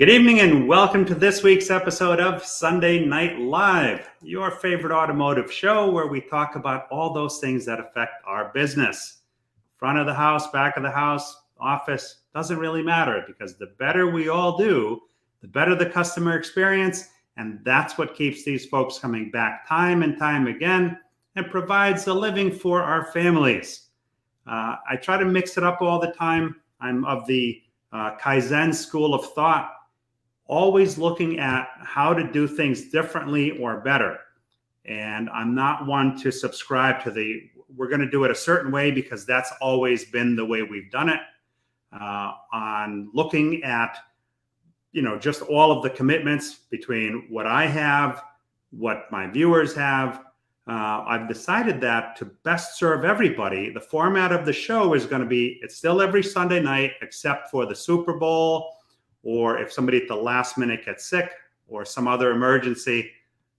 Good evening and welcome to this week's episode of Sunday Night Live, your favorite automotive show where we talk about all those things that affect our business. Front of the house, back of the house, office, doesn't really matter because the better we all do, the better the customer experience, and that's what keeps these folks coming back time and time again and provides a living for our families. I try to mix it up all the time. I'm of the Kaizen school of thought, always looking at how to do things differently or better. And I'm not one to subscribe to we're going to do it a certain way because that's always been the way we've done it. On looking at, just all of the commitments between what I have, what my viewers have, I've decided that to best serve everybody, the format of the show is going to be, it's still every Sunday night, except for the Super Bowl, or if somebody at the last minute gets sick or some other emergency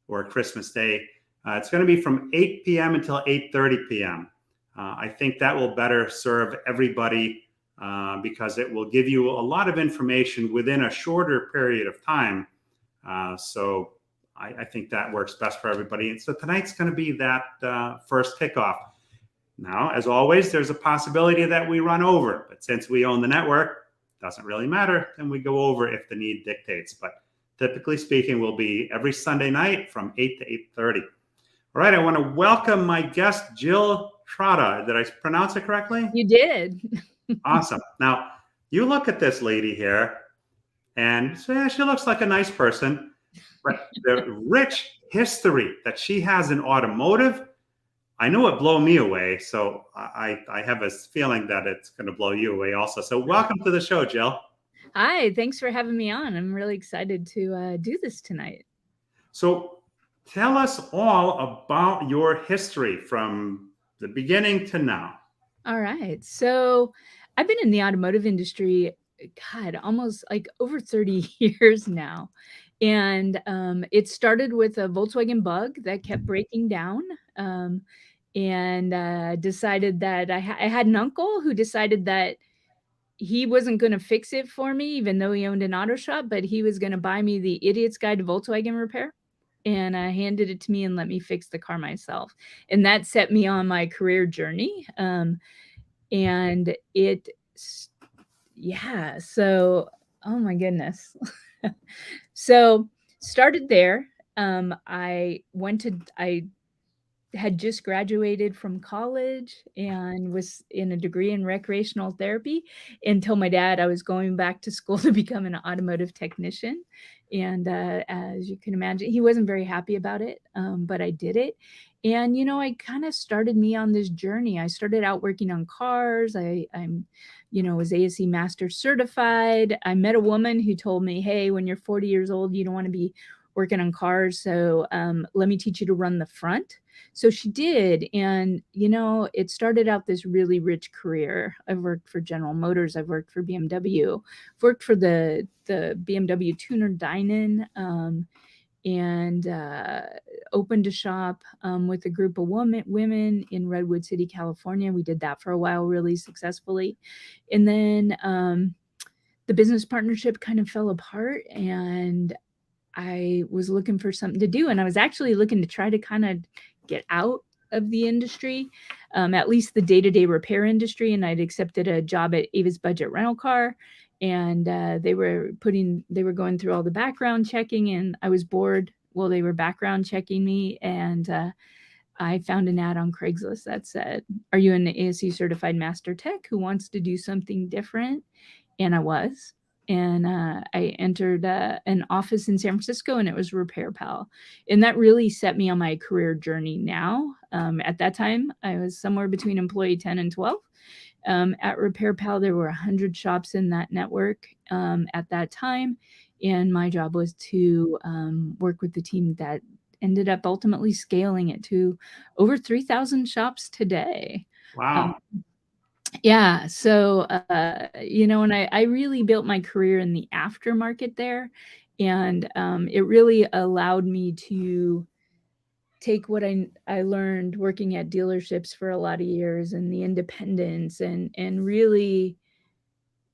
or Christmas Day. It's going to be from 8 p.m. until 8:30 p.m. I think that will better serve everybody because it will give you a lot of information within a shorter period of time. So I think that works best for everybody. And so tonight's going to be that first kickoff. Now, as always, there's a possibility that we run over, but since we own the network, doesn't really matter, and we go over if the need dictates. But typically speaking, we'll be every Sunday night from 8 to 8:30. All right, I want to welcome my guest, Jill Trotta. Did I pronounce it correctly? You did. Awesome. Now, you look at this lady here, and she looks like a nice person, but the rich history that she has in automotive, I know it blew me away, so I have a feeling that it's going to blow you away also. So welcome to the show, Jill. Hi, thanks for having me on. I'm really excited to do this tonight. So tell us all about your history from the beginning to now. All right. So I've been in the automotive industry, almost like over 30 years now. And it started with a Volkswagen Bug that kept breaking down. And decided that I had an uncle who decided that he wasn't going to fix it for me, even though he owned an auto shop, but he was going to buy me the Idiot's Guide to Volkswagen Repair, and handed it to me and let me fix the car myself. And that set me on my career journey. And so, oh my goodness. So started there. I had just graduated from college and was in a degree in recreational therapy and told my dad I was going back to school to become an automotive technician. And as you can imagine, he wasn't very happy about it, but I did it. And, I kind of started me on this journey. I started out working on cars. I'm was ASE Master certified. I met a woman who told me, hey, when you're 40 years old, you don't want to be working on cars. So let me teach you to run the front. So she did. And, it started out this really rich career. I've worked for General Motors. I've worked for BMW. I've worked for the BMW tuner dine-in, and opened a shop with a group of women in Redwood City, California. We did that for a while really successfully. And then the business partnership kind of fell apart, and I was looking for something to do. And I was actually looking to try to kind of get out of the industry, at least the day-to-day repair industry. And I'd accepted a job at Ava's Budget Rental Car. And they were going through all the background checking, and I was bored while they were background checking me. And I found an ad on Craigslist that said, are you an ASE certified master tech who wants to do something different? And I was. And I entered an office in San Francisco, and it was Repair Pal. And that really set me on my career journey now. At that time, I was somewhere between employee 10 and 12. At Repair Pal, there were 100 shops in that network at that time. And my job was to work with the team that ended up ultimately scaling it to over 3,000 shops today. Wow. Yeah. So, and I really built my career in the aftermarket there. And it really allowed me to take what I learned working at dealerships for a lot of years and the independence and really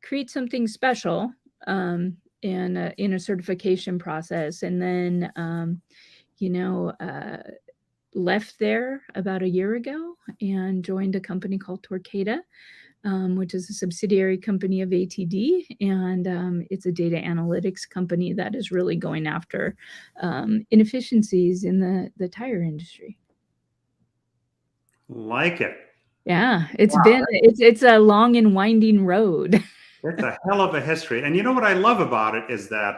create something special. And and in a certification process. And then, left there about a year ago and joined a company called Torquata, which is a subsidiary company of ATD. And it's a data analytics company that is really going after inefficiencies in the tire industry. Like it. Yeah, it's a long and winding road. It's a hell of a history. And you know what I love about it is that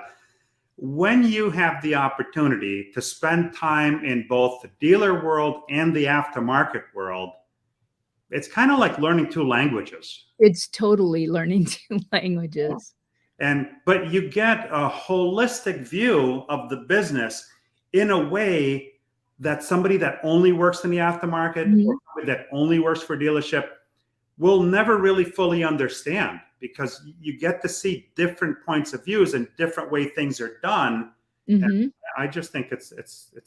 when you have the opportunity to spend time in both the dealer world and the aftermarket world, it's kind of like learning two languages. It's totally learning two languages. But you get a holistic view of the business in a way that somebody that only works in the aftermarket or somebody that only works for dealership will never really fully understand, because you get to see different points of views and different way things are done. And I just think it's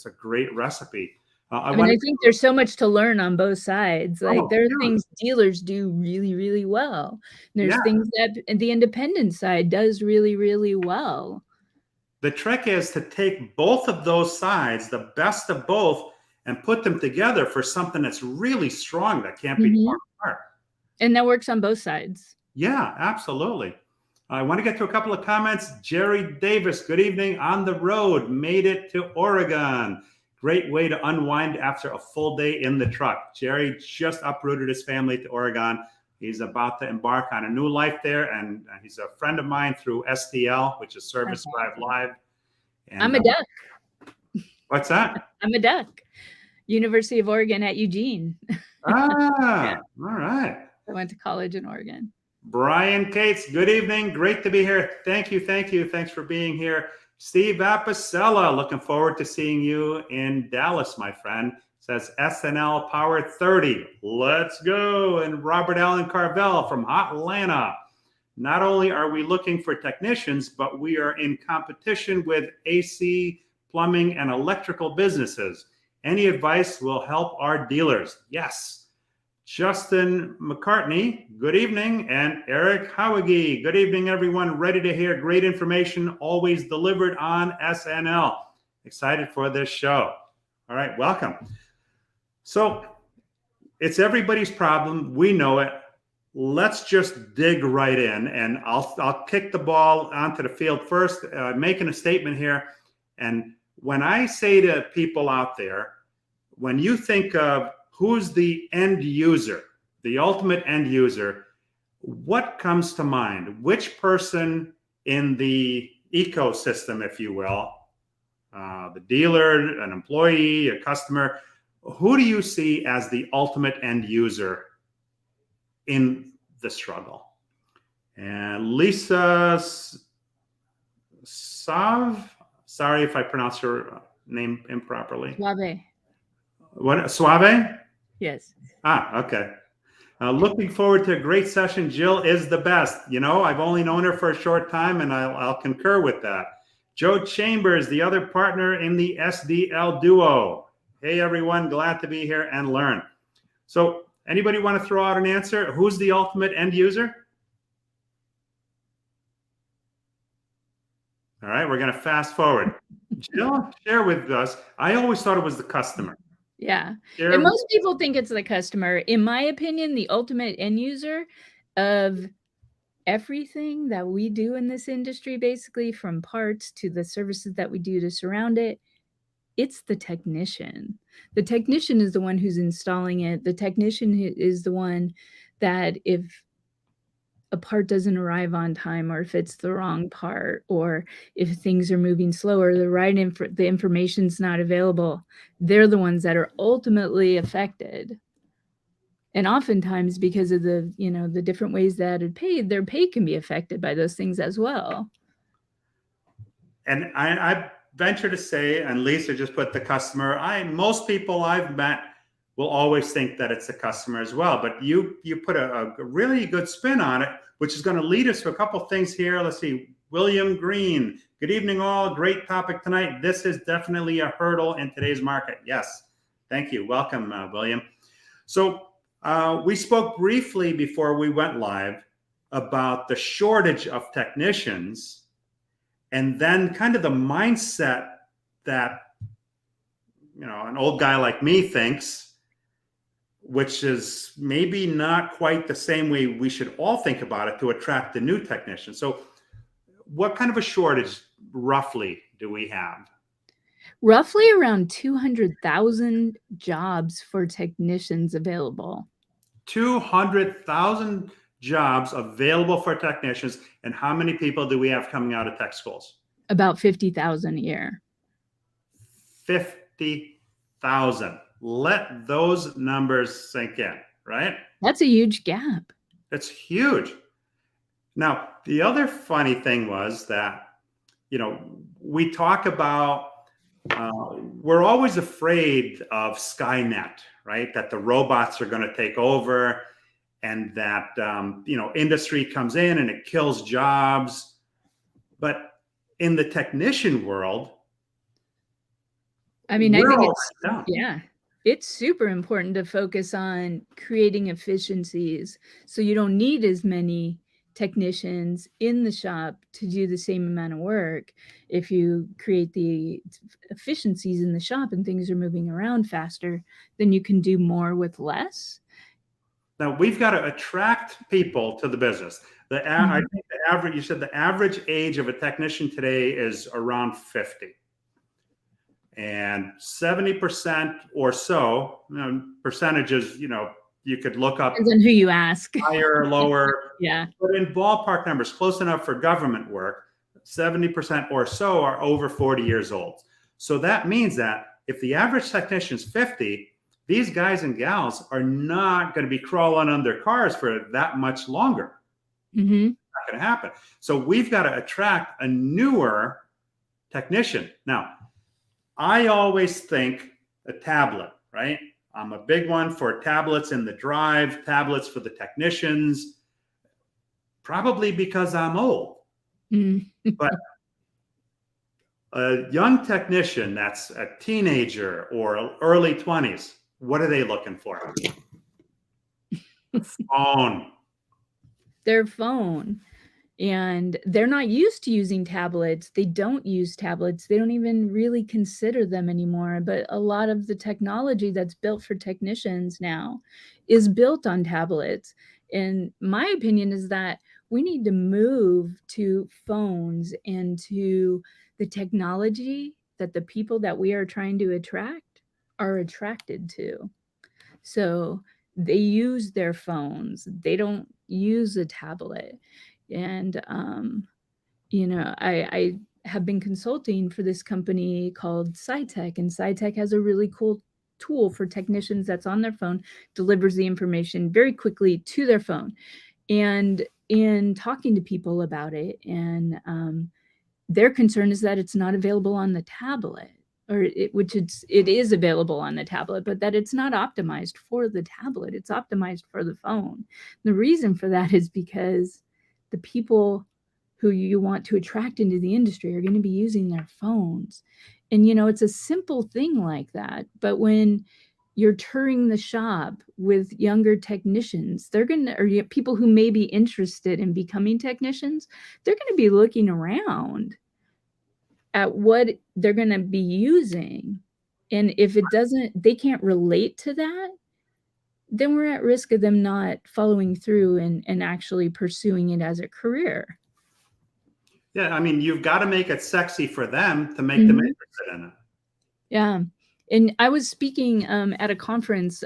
a great recipe. I think there's so much to learn on both sides. Like there are things dealers do really, really well. There's things that the independent side does really, really well. The trick is to take both of those sides, the best of both, and put them together for something that's really strong that can't be torn apart. And that works on both sides. Yeah, absolutely. I want to get to a couple of comments. Jerry Davis, good evening. On the road, made it to Oregon. Great way to unwind after a full day in the truck. Jerry just uprooted his family to Oregon. He's about to embark on a new life there, and he's a friend of mine through SDL, which is Service Drive Live. And, I'm a duck. What's that? I'm a duck. University of Oregon at Eugene. All right. I went to college in Oregon. Brian Cates, good evening. Great to be here. Thank you. Thanks for being here. Steve Apicella, looking forward to seeing you in Dallas, my friend. Says SNL Power 30. Let's go. And Robert Allen Carvel from Atlanta. Not only are we looking for technicians, but we are in competition with AC, plumbing, and electrical businesses. Any advice will help our dealers. Yes. Justin McCartney, good evening. And Eric Howigi, good evening, everyone. Ready to hear great information, always delivered on SNL. Excited for this show. All right, welcome. So it's everybody's problem. We know it. Let's just dig right in, and I'll kick the ball onto the field first, making a statement here. And when I say to people out there, when you think of who's the end user, the ultimate end user, what comes to mind? Which person in the ecosystem, if you will, the dealer, an employee, a customer, who do you see as the ultimate end user in the struggle? And Lisa Sav, sorry if I pronounce your name improperly. Suave. What, Suave? Yes. Okay. Looking forward to a great session. Jill is the best. You know, I've only known her for a short time, and I'll concur with that. Joe Chambers, the other partner in the SDL duo. Hey, everyone. Glad to be here and learn. So anybody want to throw out an answer? Who's the ultimate end user? All right, we're going to fast forward. Jill, share with us. I always thought it was the customer. Yeah. And most people think it's the customer. In my opinion, the ultimate end user of everything that we do in this industry, basically from parts to the services that we do to surround it, it's the technician. The technician is the one who's installing it. The technician is the one that if a part doesn't arrive on time, or if it's the wrong part, or if things are moving slower, the information's not available, they're the ones that are ultimately affected. And oftentimes, because of the different ways that it's paid, their pay can be affected by those things as well. And I venture to say, and Lisa just put the customer, most people I've met will always think that it's the customer as well. But you put a really good spin on it, which is going to lead us to a couple things here. Let's see. William Green. Good evening, all. Great topic tonight. This is definitely a hurdle in today's market. Yes. Thank you. Welcome, William. So we spoke briefly before we went live about the shortage of technicians and then kind of the mindset that, an old guy like me thinks, which is maybe not quite the same way we should all think about it to attract the new technician. So what kind of a shortage roughly do we have? Roughly around 200,000 jobs for technicians available. 200,000 jobs available for technicians. And how many people do we have coming out of tech schools? About 50,000 a year. 50,000. Let those numbers sink in, right? That's a huge gap. It's huge. Now, the other funny thing was that, we talk about, we're always afraid of Skynet, right? That the robots are going to take over and that, industry comes in and it kills jobs. But in the technician world, I mean, I think it's super important to focus on creating efficiencies so you don't need as many technicians in the shop to do the same amount of work. If you create the efficiencies in the shop and things are moving around faster, then you can do more with less. Now we've got to attract people to the business. I think you said the average age of a technician today is around 50. And 70% or so, percentages, you could look up. Depends on who you ask. Higher or lower. Yeah. But in ballpark numbers, close enough for government work, 70% or so are over 40 years old. So that means that if the average technician is 50, these guys and gals are not going to be crawling on their cars for that much longer. Mm-hmm. Not going to happen. So we've got to attract a newer technician. Now, I always think a tablet, right? I'm a big one for tablets in the drive, tablets for the technicians, probably because I'm old. But a young technician that's a teenager or early 20s, what are they looking for? Phone. Their phone. And they're not used to using tablets. They don't use tablets. They don't even really consider them anymore. But a lot of the technology that's built for technicians now is built on tablets. And my opinion is that we need to move to phones and to the technology that the people that we are trying to attract are attracted to. So they use their phones. They don't use a tablet. And, I have been consulting for this company called SciTech, and SciTech has a really cool tool for technicians that's on their phone, delivers the information very quickly to their phone. And in talking to people about it, and their concern is that it's not available on the tablet, it is available on the tablet, but that it's not optimized for the tablet. It's optimized for the phone. The reason for that is because the people who you want to attract into the industry are going to be using their phones. And, it's a simple thing like that. But when you're touring the shop with younger technicians, or people who may be interested in becoming technicians, they're going to be looking around at what they're going to be using. And if they can't relate to that, then we're at risk of them not following through and actually pursuing it as a career. Yeah, I mean, you've got to make it sexy for them to make them interested in it. Yeah. And I was speaking at a conference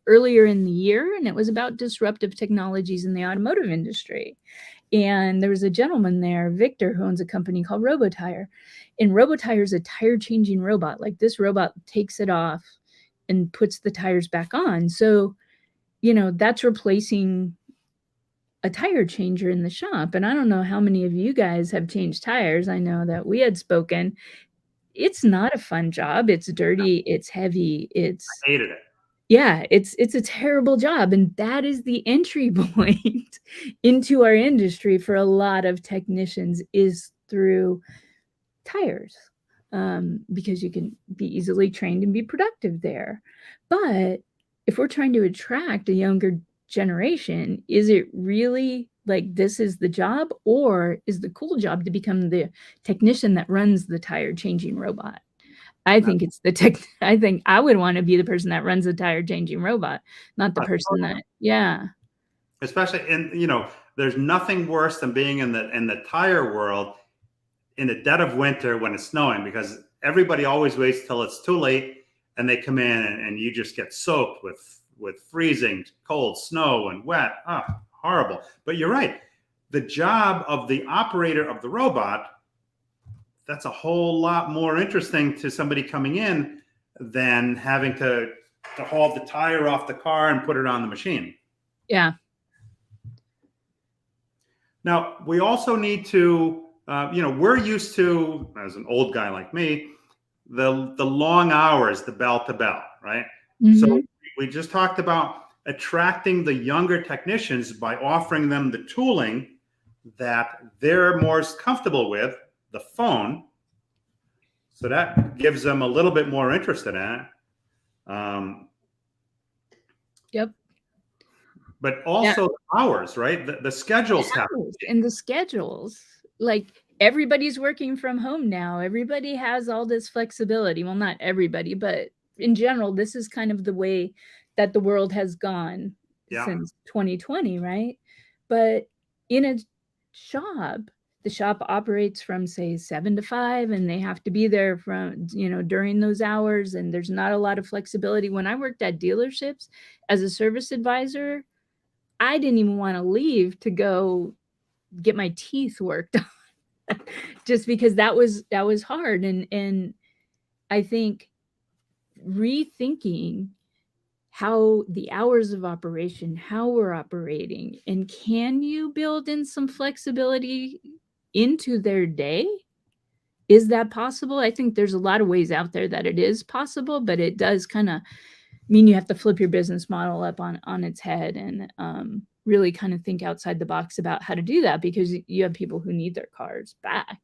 earlier in the year, and it was about disruptive technologies in the automotive industry. And there was a gentleman there, Victor, who owns a company called RoboTire. And RoboTire is a tire changing robot. Like, this robot takes it off and puts the tires back on. So, that's replacing a tire changer in the shop. And I don't know how many of you guys have changed tires. I know that we had spoken. It's not a fun job. It's dirty. It's heavy. I hated it. Yeah, it's a terrible job. And that is the entry point into our industry for a lot of technicians, is through tires, because you can be easily trained and be productive there. But if we're trying to attract a younger generation, is it really like this is the job, or is the cool job to become the technician that runs the tire changing robot? I think it's I think I would want to be the person that runs the tire changing robot, not the person that, yeah. Especially in, there's nothing worse than being in the tire world in the dead of winter when it's snowing, because everybody always waits till it's too late and they come in and you just get soaked with freezing cold snow and wet. Horrible. But you're right. The job of the operator of the robot, that's a whole lot more interesting to somebody coming in than having to haul the tire off the car and put it on the machine. Yeah. Now, we also need to, we're used to, as an old guy like me, the long hours, the bell to bell, right? Mm-hmm. So we just talked about attracting the younger technicians by offering them the tooling that they're more comfortable with, the phone. So that gives them a little bit more interest in it. Yep. But also the hours, right? The schedules have. And the schedules, like everybody's working from home now. Everybody has all this flexibility. Well, not everybody, but in general, this is kind of the way that the world has gone since 2020, right? But in a shop, the shop operates from, say, 7 to 5, and they have to be there from, during those hours, and there's not a lot of flexibility. When I worked at dealerships as a service advisor, I didn't even want to leave to go get my teeth worked on just because that was hard. And I think rethinking how the hours of operation, how we're operating, and can you build in some flexibility into their day? Is that possible? I think there's a lot of ways out there that it is possible, but it does kind of mean you have to flip your business model up on its head and really kind of think outside the box about how to do that, because you have people who need their cars back.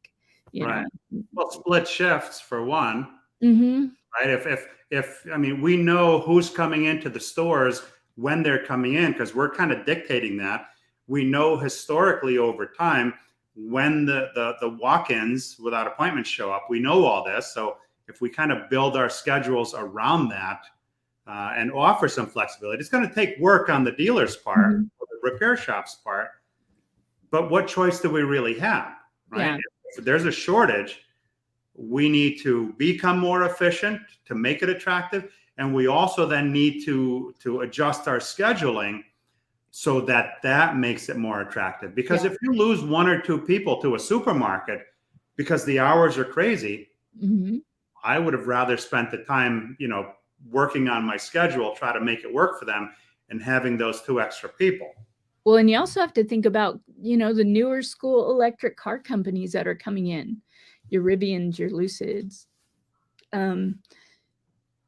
Right. Well, split shifts for one. Mm-hmm. Right. If we know who's coming into the stores when they're coming in, because we're kind of dictating that. We know historically over time when the walk-ins without appointments show up. We know all this. So if we kind of build our schedules around that and offer some flexibility, it's going to take work on the dealer's part, or the repair shop's part. But what choice do we really have? Right. Yeah. If there's a shortage, we need to become more efficient to make it attractive. And we also then need to adjust our scheduling so that makes it more attractive. Because if you lose 1 or 2 people to a supermarket because the hours are crazy, I would have rather spent the time, working on my schedule, try to make it work for them, and having those 2 extra people. Well, and you also have to think about, the newer school electric car companies that are coming in, your Rivians, your Lucids.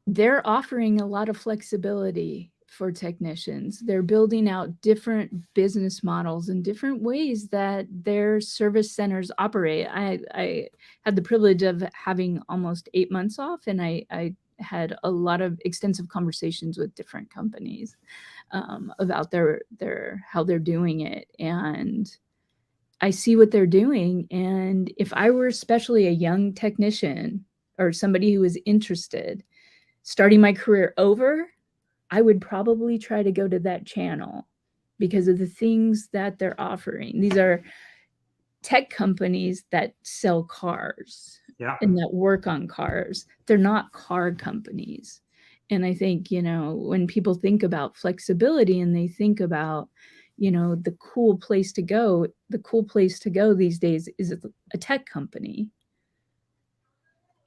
They're offering a lot of flexibility for technicians. They're building out different business models and different ways that their service centers operate. I had the privilege of having almost 8 months off, and I had a lot of extensive conversations with different companies about their how they're doing it. And I see what they're doing. And if I were especially a young technician or somebody who was interested, starting my career over, I would probably try to go to that channel because of the things that they're offering. These are tech companies that sell cars and that work on cars. They're not car companies. And I think, when people think about flexibility and they think about, the cool place to go these days is a tech company,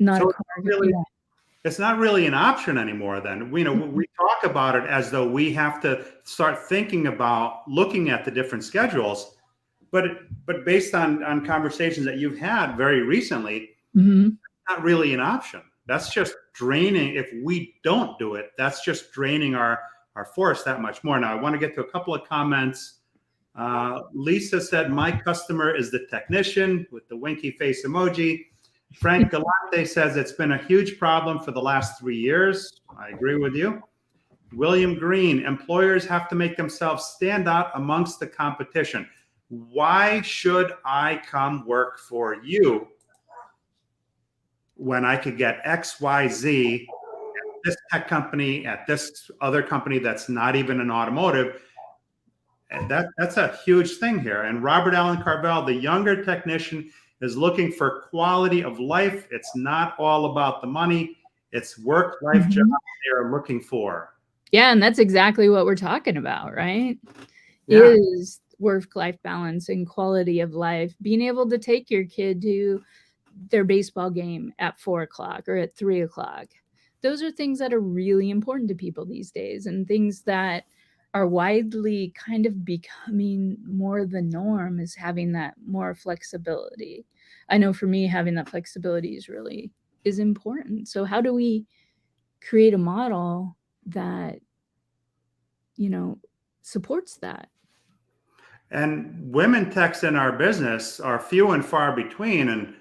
not a car company. It's not really an option anymore then. We talk about it as though we have to start thinking about looking at the different schedules, but based on conversations that you've had very recently, it's not really an option. That's just draining. If we don't do it, that's just draining our force that much more. Now, I want to get to a couple of comments. Lisa said, my customer is the technician with the winky face emoji. Frank Galante says it's been a huge problem for the last 3 years. I agree with you. William Green, employers have to make themselves stand out amongst the competition. Why should I come work for you when I could get X, Y, Z at this tech company, at this other company that's not even an automotive? And that's a huge thing here. And Robert Allen Carvel, the younger technician, is looking for quality of life. It's not all about the money. It's work-life job they are looking for. Yeah, and that's exactly what we're talking about, right? Yeah. Is work-life balance and quality of life. Being able to take your kid to their baseball game at 4:00 or at 3:00. Those are things that are really important to people these days, and things that are widely kind of becoming more the norm, is having that more flexibility. I know for me, having that flexibility is important. So how do we create a model that, supports that? And women techs in our business are few and far between. And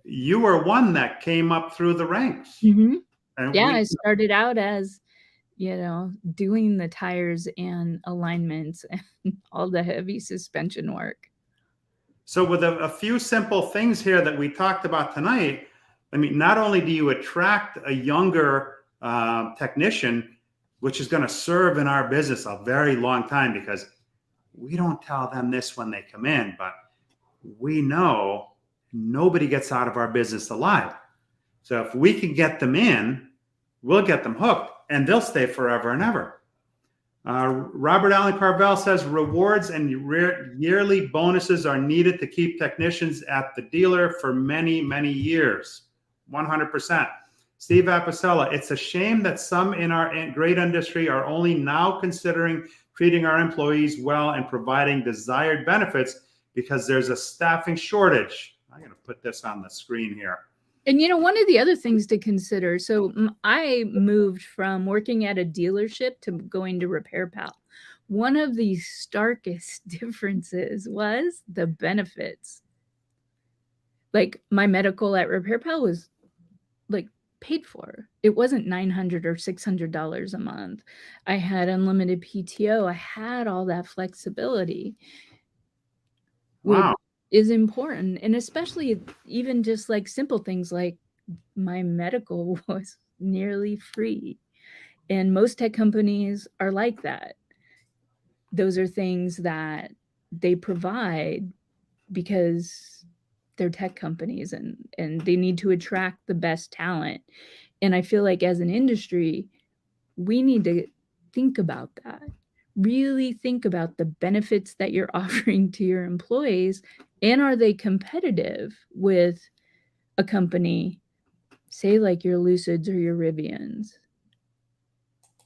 you were one that came up through the ranks. Mm-hmm. And Yeah, I started out as, doing the tires and alignments and all the heavy suspension work. so with a few simple things here that we talked about tonight, I mean, not only do you attract a younger technician, which is going to serve in our business a very long time, because we don't tell them this when they come in, but we know nobody gets out of our business alive. So if we can get them in, we'll get them hooked, and they'll stay forever and ever. Robert Allen Carvel says rewards and yearly bonuses are needed to keep technicians at the dealer for many, many years. 100%. Steve Apicella, it's a shame that some in our great industry are only now considering treating our employees well and providing desired benefits because there's a staffing shortage. I'm going to put this on the screen here. And one of the other things to consider, so I moved from working at a dealership to going to Repair Pal. One of the starkest differences was the benefits. Like, my medical at Repair Pal was like paid for. It wasn't $900 or $600 a month. I had unlimited PTO. I had all that flexibility, which Wow. is important. And especially even just like simple things like my medical was nearly free. And most tech companies are like that. Those are things that they provide because they're tech companies, and they need to attract the best talent. And I feel like as an industry, we need to think about that. Really think about the benefits that you're offering to your employees, and are they competitive with a company, say like your Lucids or your Rivians?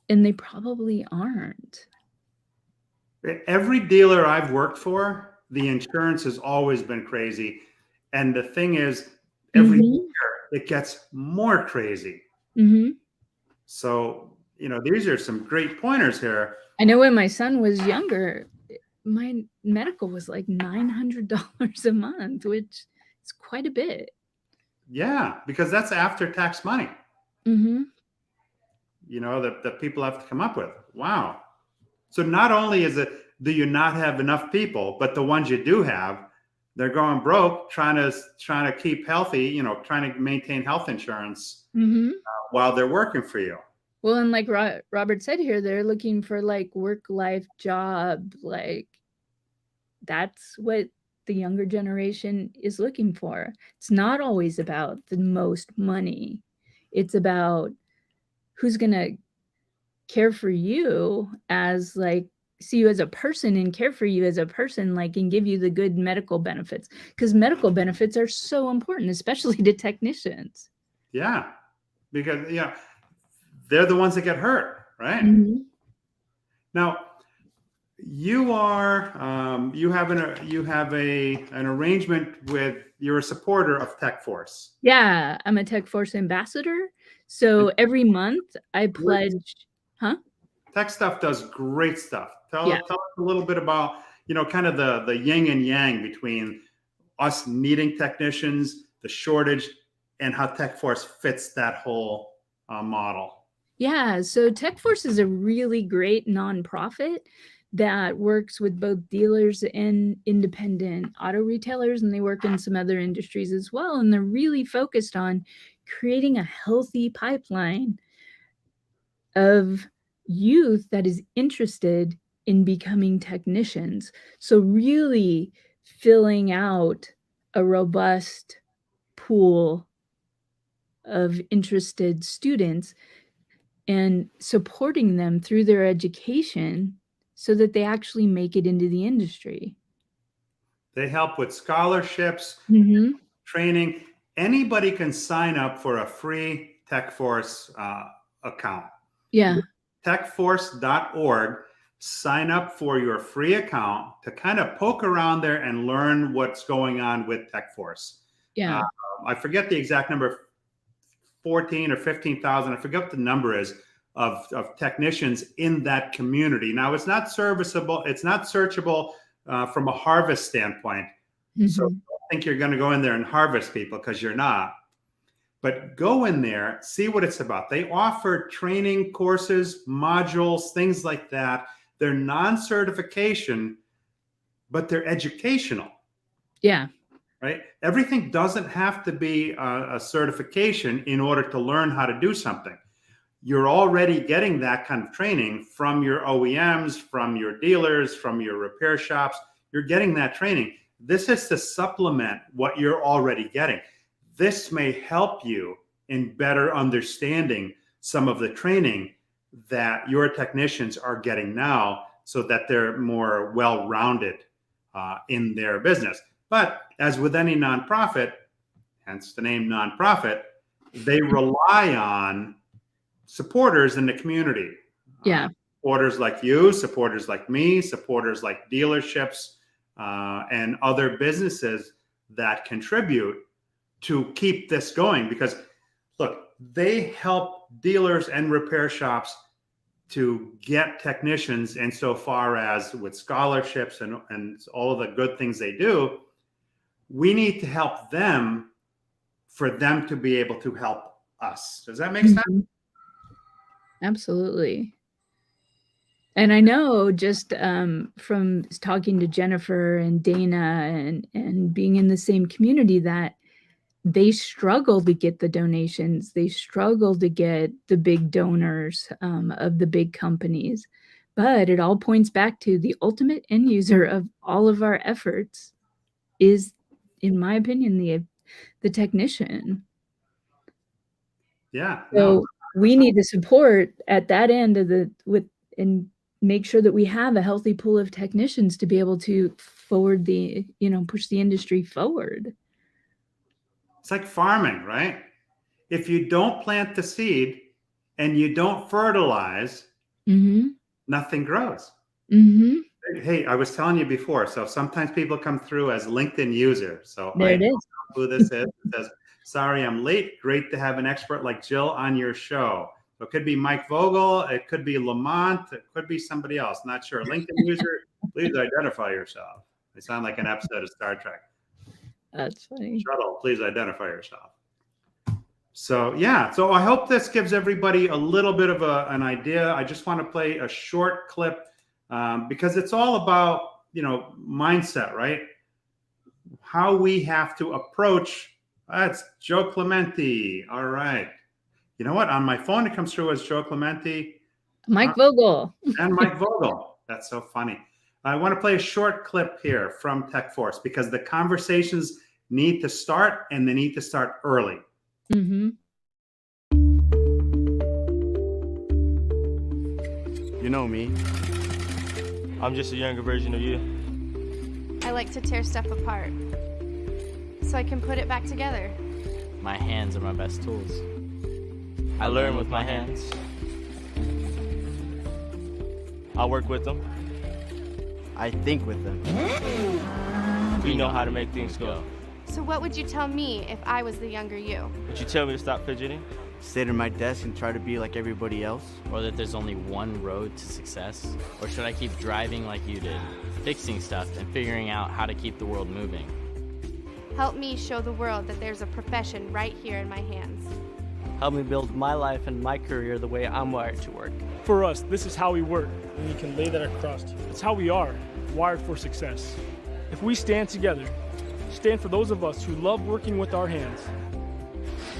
And they probably aren't. Every dealer I've worked for, the insurance has always been crazy. And the thing is, every year it gets more crazy. So, these are some great pointers here. I know when my son was younger, my medical was like $900 a month, which is quite a bit. Yeah, because that's after tax money. That people have to come up with. Wow. So not only do you not have enough people, but the ones you do have, they're going broke trying to keep healthy, trying to maintain health insurance while they're working for you. Well, and like Robert said here, they're looking for like work-life job. Like, that's what the younger generation is looking for. It's not always about the most money. It's about who's going to care for you as like, see you as a person and care for you as a person, like, and give you the good medical benefits, because medical benefits are so important, especially to technicians. Yeah, because they're the ones that get hurt, right? Now, you have an arrangement with, you're a supporter of TechForce. Yeah, I'm a TechForce ambassador. So every month I pledge. Tech Stuff does great stuff. Tell us a little bit about, kind of the yin and yang between us needing technicians, the shortage, and how TechForce fits that whole model. Yeah, so TechForce is a really great nonprofit that works with both dealers and independent auto retailers, and they work in some other industries as well. And they're really focused on creating a healthy pipeline of youth that is interested in becoming technicians. So really filling out a robust pool of interested students and supporting them through their education so that they actually make it into the industry. They help with scholarships, Mhm. training. Anybody can sign up for a free TechForce account. Yeah. TechForce.org. Sign up for your free account to kind of poke around there and learn what's going on with TechForce. Yeah. I forget the exact number, 14 or 15,000. I forget what the number is of technicians in that community. Now, it's not serviceable. It's not searchable from a harvest standpoint. So Mhm. don't think you're going to go in there and harvest people, because you're not. But go in there, see what it's about. They offer training courses, modules, things like that. They're non-certification, but they're educational. Yeah. Right? Everything doesn't have to be a certification in order to learn how to do something. You're already getting that kind of training from your OEMs, from your dealers, from your repair shops. You're getting that training. This is to supplement what you're already getting. This may help you in better understanding some of the training that your technicians are getting now, so that they're more well-rounded in their business. But as with any nonprofit, hence the name nonprofit, they rely on supporters in the community. Yeah. Supporters like you, supporters like me, supporters like dealerships, and other businesses that contribute to keep this going. Because look, they help dealers and repair shops to get technicians insofar as with scholarships and all of the good things they do. We need to help them for them to be able to help us. Does that make sense? Mhm. Absolutely. And I know just, from talking to Jennifer and Dana and being in the same community that they struggle to get the donations. They struggle to get the big donors, of the big companies. But it all points back to the ultimate end user of all of our efforts is, in my opinion, the technician. Yeah, no, So we need to support at that end of and make sure that we have a healthy pool of technicians to be able to push the industry forward. it's like farming, right? If you don't plant the seed and you don't fertilize, Mhm. nothing grows. Mhm. Hey, I was telling you before, so sometimes people come through as LinkedIn users. So There I it don't is. know who this is. It says, sorry, I'm late. Great to have an expert like Jill on your show. It could be Mike Vogel. It could be Lamont. It could be somebody else. Not sure. LinkedIn user, please identify yourself. They sound like an episode of Star Trek. That's funny. Shuttle, please identify yourself. So yeah, so I hope this gives everybody a little bit of an idea. I just want to play a short clip because it's all about, mindset, right? How we have to approach. That's Joe Clementi. All right. You know what? On my phone, it comes through as Joe Clementi Mike Vogel. and Mike Vogel. That's so funny. I want to play a short clip here from TechForce because the conversations need to start, and they need to start early. Mhm. You know me. I'm just a younger version of you. I like to tear stuff apart so I can put it back together. My hands are my best tools. I learn with my hands. I work with them. I think with them. We know how to make things go. So what would you tell me if I was the younger you? Would you tell me to stop fidgeting? Sit at my desk and try to be like everybody else? Or that there's only one road to success? Or should I keep driving like you did, fixing stuff and figuring out how to keep the world moving? Help me show the world that there's a profession right here in my hands. Helped me build my life and my career the way I'm wired to work. For us, this is how we work, and you can lay that across to you. It's how we are, wired for success. If we stand together, stand for those of us who love working with our hands,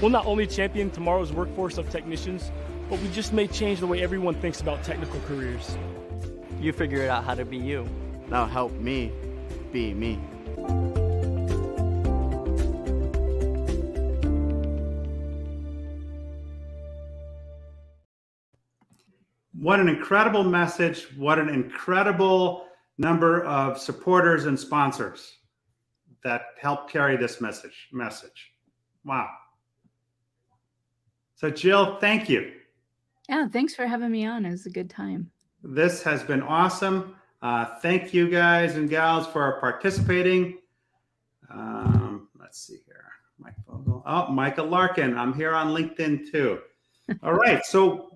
we'll not only champion tomorrow's workforce of technicians, but we just may change the way everyone thinks about technical careers. You figured out how to be you. Now help me be me. What an incredible message. What an incredible number of supporters and sponsors that help carry this message. Wow. So Jill, thank you. Yeah, thanks for having me on. It was a good time. This has been awesome. Thank you guys and gals for participating. Let's see here. Mike Vogel. Oh, Michael Larkin. I'm here on LinkedIn too. All right. So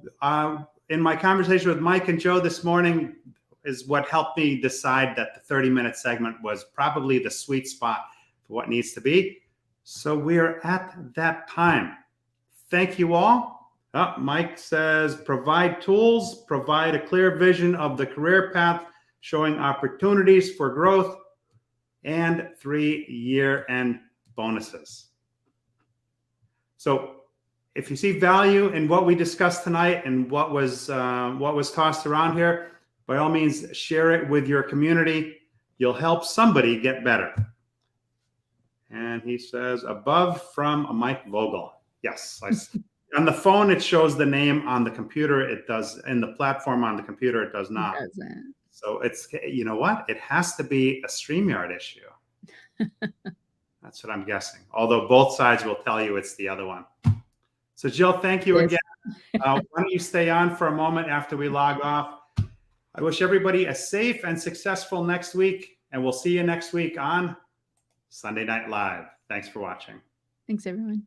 in my conversation with Mike and Joe this morning is what helped me decide that the 30-minute segment was probably the sweet spot for what needs to be. So we are at that time. Thank you all. Mike says, provide tools, provide a clear vision of the career path, showing opportunities for growth, and 3 year-end bonuses. So if you see value in what we discussed tonight and what was tossed around here, by all means, share it with your community. You'll help somebody get better. And he says, above from Mike Vogel. Yes. On the phone, it shows the name. On the computer, it does. In the platform on the computer, it does not. It doesn't. So it's, you know what? It has to be a StreamYard issue. That's what I'm guessing. Although both sides will tell you it's the other one. So Jill, thank you again. Why don't you stay on for a moment after we log off? I wish everybody a safe and successful next week, and we'll see you next week on Sunday Night Live. Thanks for watching. Thanks, everyone.